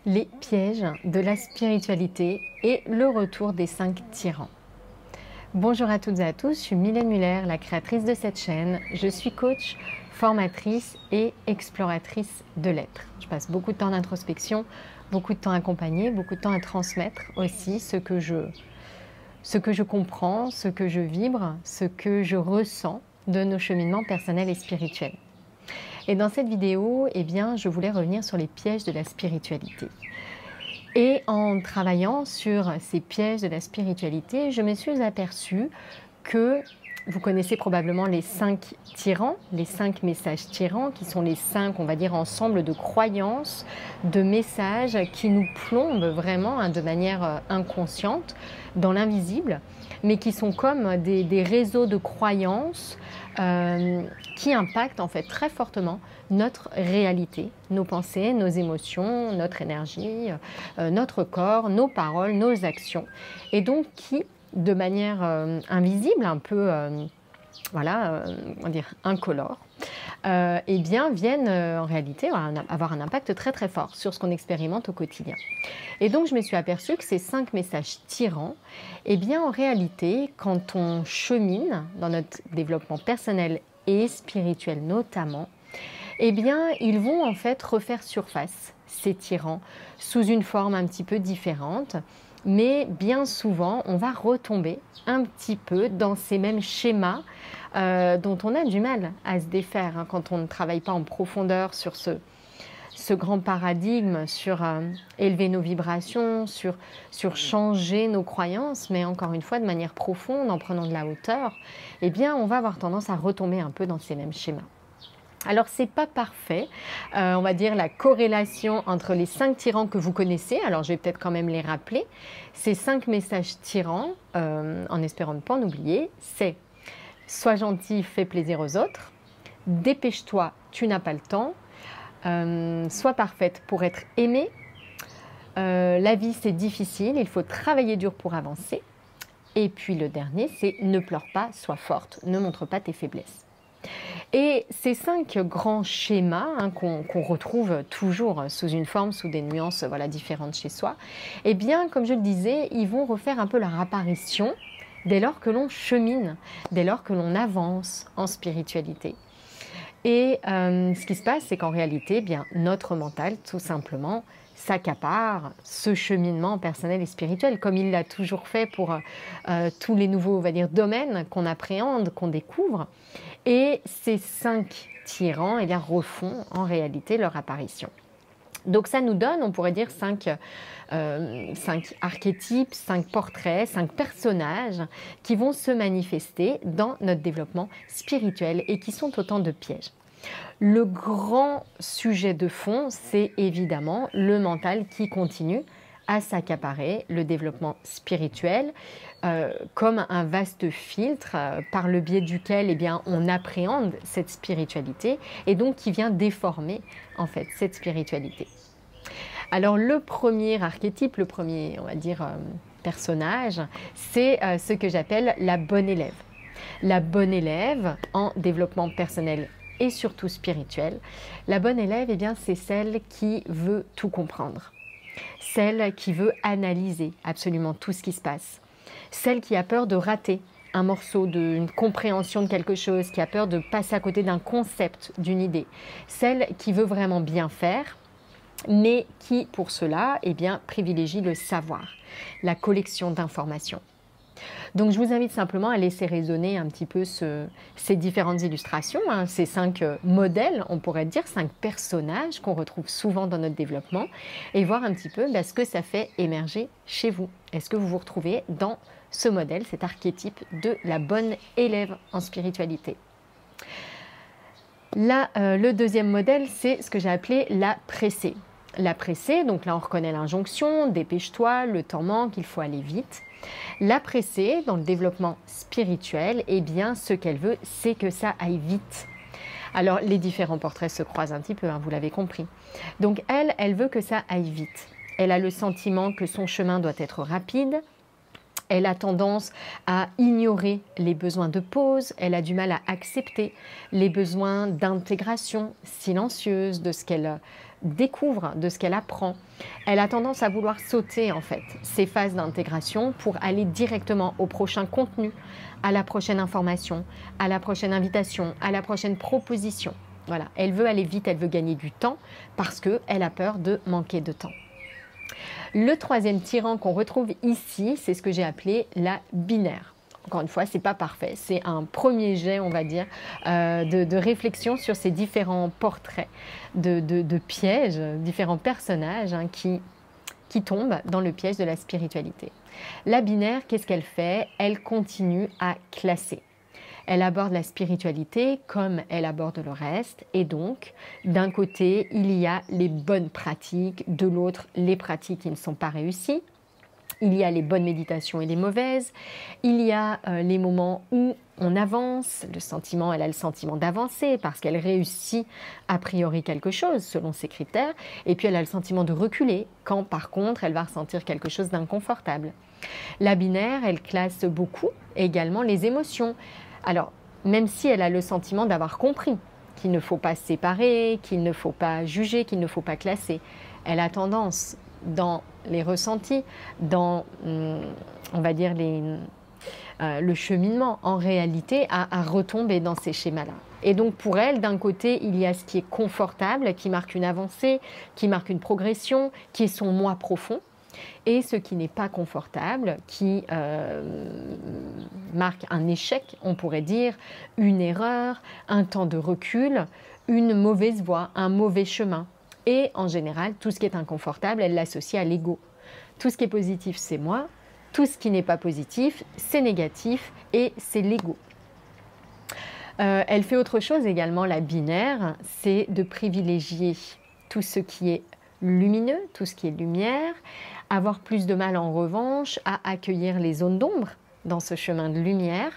les pièges de la spiritualité et le retour des 5 tyrans. Bonjour à toutes et à tous, je suis Mylène Muller, la créatrice de cette chaîne. Je suis coach, formatrice et exploratrice de l'être. Je passe beaucoup de temps d'introspection, beaucoup de temps accompagnée, beaucoup de temps à transmettre aussi ce que je comprends, ce que je vibre, ce que je ressens de nos cheminements personnels et spirituels. Et dans cette vidéo, je voulais revenir sur les pièges de la spiritualité. Et en travaillant sur ces pièges de la spiritualité, je me suis aperçue que vous connaissez probablement les 5 tyrans, les 5 messages tyrans, qui sont les 5, on va dire, ensemble de croyances, de messages qui nous plombent vraiment de manière inconsciente dans l'invisible, mais qui sont comme des réseaux de croyances qui impactent en fait très fortement notre réalité, nos pensées, nos émotions, notre énergie, notre corps, nos paroles, nos actions, et donc qui, de manière invisible, un peu on va dire incolore, viennent en réalité avoir un impact très très fort sur ce qu'on expérimente au quotidien. Et donc je me suis aperçue que ces 5 messages tyrans, en réalité, quand on chemine dans notre développement personnel et spirituel notamment, ils vont en fait refaire surface, ces tyrans, sous une forme un petit peu différente. Mais bien souvent, on va retomber un petit peu dans ces mêmes schémas dont on a du mal à se défaire quand on ne travaille pas en profondeur sur ce grand paradigme, sur élever nos vibrations, sur changer nos croyances, mais encore une fois de manière profonde, en prenant de la hauteur, on va avoir tendance à retomber un peu dans ces mêmes schémas. Alors, ce n'est pas parfait, on va dire la corrélation entre les 5 tyrans que vous connaissez, alors je vais peut-être quand même les rappeler. Ces 5 messages tyrans, en espérant ne pas en oublier, c'est « Sois gentil, fais plaisir aux autres »,« Dépêche-toi, tu n'as pas le temps »,« Sois parfaite pour être aimée »,« La vie c'est difficile, il faut travailler dur pour avancer », et puis le dernier c'est « Ne pleure pas, sois forte, ne montre pas tes faiblesses ». Et ces 5 grands schémas qu'on retrouve toujours sous une forme, sous des nuances différentes chez soi, comme je le disais, ils vont refaire un peu leur apparition dès lors que l'on chemine, dès lors que l'on avance en spiritualité. Et ce qui se passe, c'est qu'en réalité, notre mental, tout simplement, s'accapare ce cheminement personnel et spirituel, comme il l'a toujours fait pour tous les nouveaux, domaines qu'on appréhende, qu'on découvre. Et ces 5 tyrans refont en réalité leur apparition. Donc ça nous donne, on pourrait dire, 5 archétypes, 5 portraits, 5 personnages qui vont se manifester dans notre développement spirituel et qui sont autant de pièges. Le grand sujet de fond, c'est évidemment le mental qui continue à s'accaparer le développement spirituel comme un vaste filtre par le biais duquel on appréhende cette spiritualité et donc qui vient déformer en fait cette spiritualité. Alors le premier archétype, le premier personnage, c'est ce que j'appelle la bonne élève. La bonne élève en développement personnel et surtout spirituel. La bonne élève, c'est celle qui veut tout comprendre. Celle qui veut analyser absolument tout ce qui se passe. Celle qui a peur de rater un morceau d'une compréhension de quelque chose, qui a peur de passer à côté d'un concept, d'une idée. Celle qui veut vraiment bien faire, mais qui, pour cela, privilégie le savoir, la collection d'informations. Donc je vous invite simplement à laisser résonner un petit peu ces différentes illustrations, ces 5 modèles, on pourrait dire, 5 personnages qu'on retrouve souvent dans notre développement, et voir un petit peu ce que ça fait émerger chez vous. Est-ce que vous vous retrouvez dans ce modèle, cet archétype de la bonne élève en spiritualité? Là, le deuxième modèle, c'est ce que j'ai appelé la pressée. La pressée, donc là on reconnaît l'injonction, dépêche-toi, le temps manque, il faut aller vite. La pressée, dans le développement spirituel, ce qu'elle veut, c'est que ça aille vite. Alors, les différents portraits se croisent un petit peu, vous l'avez compris. Donc, elle veut que ça aille vite. Elle a le sentiment que son chemin doit être rapide. Elle a tendance à ignorer les besoins de pause. Elle a du mal à accepter les besoins d'intégration silencieuse de ce qu'elle découvre, de ce qu'elle apprend. Elle a tendance à vouloir sauter en fait ces phases d'intégration pour aller directement au prochain contenu, à la prochaine information, à la prochaine invitation, à la prochaine proposition. Voilà, elle veut aller vite, elle veut gagner du temps parce qu'elle a peur de manquer de temps. Le troisième tyran qu'on retrouve ici, c'est ce que j'ai appelé la binaire. Encore une fois, ce n'est pas parfait, c'est un premier jet, on va dire, de réflexion sur ces différents portraits de pièges, différents personnages qui tombent dans le piège de la spiritualité. La binaire, qu'est-ce qu'elle fait? Elle continue à classer. Elle aborde la spiritualité comme elle aborde le reste, et donc d'un côté il y a les bonnes pratiques, de l'autre les pratiques qui ne sont pas réussies. Il y a les bonnes méditations et les mauvaises, il y a les moments où on avance, elle a le sentiment d'avancer parce qu'elle réussit a priori quelque chose selon ses critères, et puis elle a le sentiment de reculer quand par contre elle va ressentir quelque chose d'inconfortable. La binaire, elle classe beaucoup également les émotions. Alors, même si elle a le sentiment d'avoir compris qu'il ne faut pas se séparer, qu'il ne faut pas juger, qu'il ne faut pas classer, elle a tendance dans les ressentis, dans, on va dire, le cheminement, en réalité, à retomber dans ces schémas-là. Et donc pour elle, d'un côté, il y a ce qui est confortable, qui marque une avancée, qui marque une progression, qui est son moi profond, et ce qui n'est pas confortable, qui marque un échec, on pourrait dire, une erreur, un temps de recul, une mauvaise voie, un mauvais chemin. Et en général, tout ce qui est inconfortable, elle l'associe à l'ego. Tout ce qui est positif, c'est moi. Tout ce qui n'est pas positif, c'est négatif et c'est l'ego. Elle fait autre chose également, la binaire, c'est de privilégier tout ce qui est lumineux, tout ce qui est lumière, avoir plus de mal en revanche à accueillir les zones d'ombre dans ce chemin de lumière,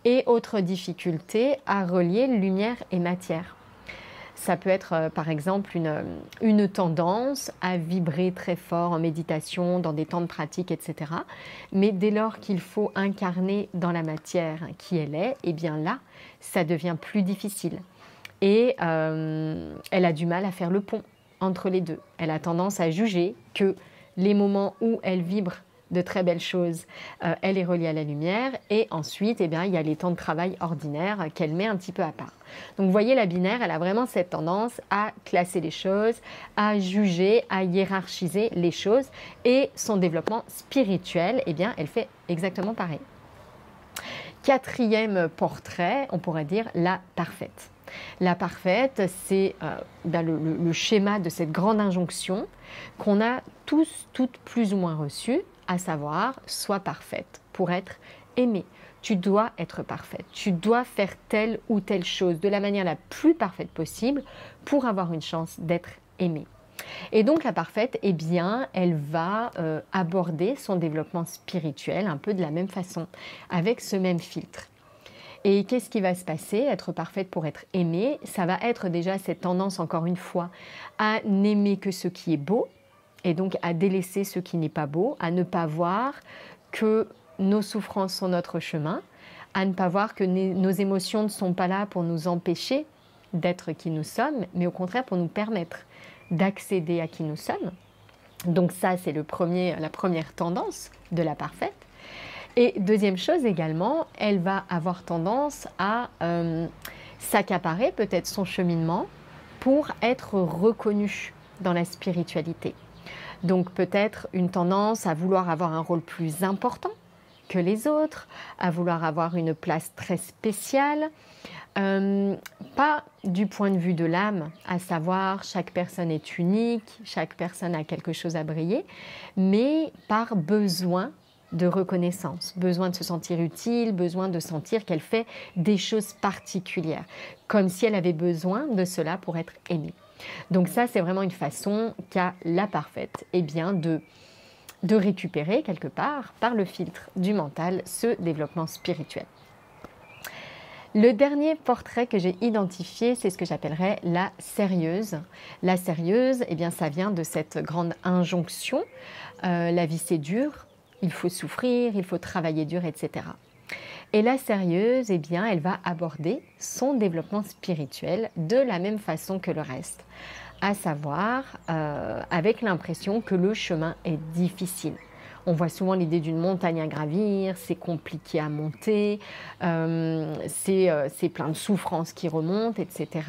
et autre difficulté à relier lumière et matière. Ça peut être par exemple une tendance à vibrer très fort en méditation, dans des temps de pratique, etc. Mais dès lors qu'il faut incarner dans la matière qui elle est, et bien là, ça devient plus difficile. Et elle a du mal à faire le pont entre les deux. Elle a tendance à juger que les moments où elle vibre de très belles choses, elle est reliée à la lumière, et ensuite eh bien, il y a les temps de travail ordinaires qu'elle met un petit peu à part. Donc vous voyez, la binaire, elle a vraiment cette tendance à classer les choses, à juger, à hiérarchiser les choses, et son développement spirituel, eh bien, elle fait exactement pareil. Quatrième portrait, on pourrait dire la parfaite. La parfaite, c'est le schéma de cette grande injonction qu'on a tous, toutes plus ou moins reçue, à savoir, sois parfaite pour être aimée. Tu dois être parfaite, tu dois faire telle ou telle chose de la manière la plus parfaite possible pour avoir une chance d'être aimée. Et donc la parfaite, eh bien, elle va aborder son développement spirituel un peu de la même façon, avec ce même filtre. Et qu'est-ce qui va se passer? Être parfaite pour être aimée, ça va être déjà cette tendance, encore une fois, à n'aimer que ce qui est beau, et donc à délaisser ce qui n'est pas beau, à ne pas voir que nos souffrances sont notre chemin, à ne pas voir que nos émotions ne sont pas là pour nous empêcher d'être qui nous sommes, mais au contraire pour nous permettre d'accéder à qui nous sommes. Donc ça, c'est la première tendance de la parfaite. Et deuxième chose également, elle va avoir tendance à s'accaparer peut-être son cheminement pour être reconnue dans la spiritualité. Donc peut-être une tendance à vouloir avoir un rôle plus important que les autres, à vouloir avoir une place très spéciale, pas du point de vue de l'âme, à savoir chaque personne est unique, chaque personne a quelque chose à briller, mais par besoin de reconnaissance, besoin de se sentir utile, besoin de sentir qu'elle fait des choses particulières, comme si elle avait besoin de cela pour être aimée. Donc ça, c'est vraiment une façon qu'a la parfaite, eh bien de récupérer quelque part, par le filtre du mental, ce développement spirituel. Le dernier portrait que j'ai identifié, c'est ce que j'appellerais la sérieuse. La sérieuse, eh bien, ça vient de cette grande injonction. La vie, c'est dur, il faut souffrir, il faut travailler dur, etc. Et la sérieuse, eh bien, elle va aborder son développement spirituel de la même façon que le reste. à savoir avec l'impression que le chemin est difficile. On voit souvent l'idée d'une montagne à gravir, c'est compliqué à monter, c'est plein de souffrances qui remontent, etc.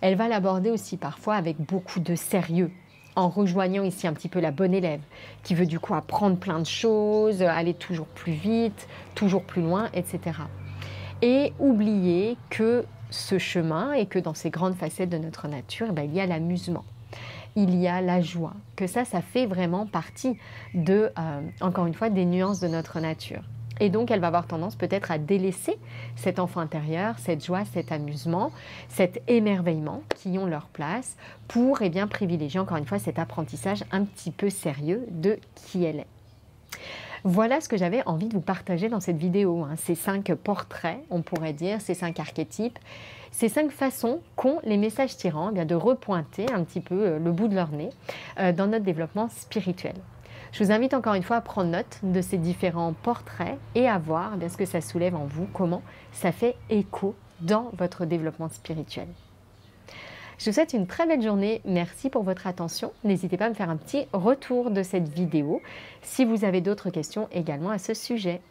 Elle va l'aborder aussi parfois avec beaucoup de sérieux, en rejoignant ici un petit peu la bonne élève, qui veut du coup apprendre plein de choses, aller toujours plus vite, toujours plus loin, etc. Et oublier que ce chemin et que dans ces grandes facettes de notre nature, il y a l'amusement, il y a la joie, que ça fait vraiment partie de, encore une fois, des nuances de notre nature. Et donc, elle va avoir tendance peut-être à délaisser cet enfant intérieur, cette joie, cet amusement, cet émerveillement qui ont leur place pour privilégier encore une fois cet apprentissage un petit peu sérieux de qui elle est. Voilà ce que j'avais envie de vous partager dans cette vidéo, ces 5 portraits, on pourrait dire, ces 5 archétypes, ces 5 façons qu'ont les messages tyrans de repointer un petit peu le bout de leur nez dans notre développement spirituel. Je vous invite encore une fois à prendre note de ces différents portraits et à voir ce que ça soulève en vous, comment ça fait écho dans votre développement spirituel. Je vous souhaite une très belle journée, merci pour votre attention. N'hésitez pas à me faire un petit retour de cette vidéo si vous avez d'autres questions également à ce sujet.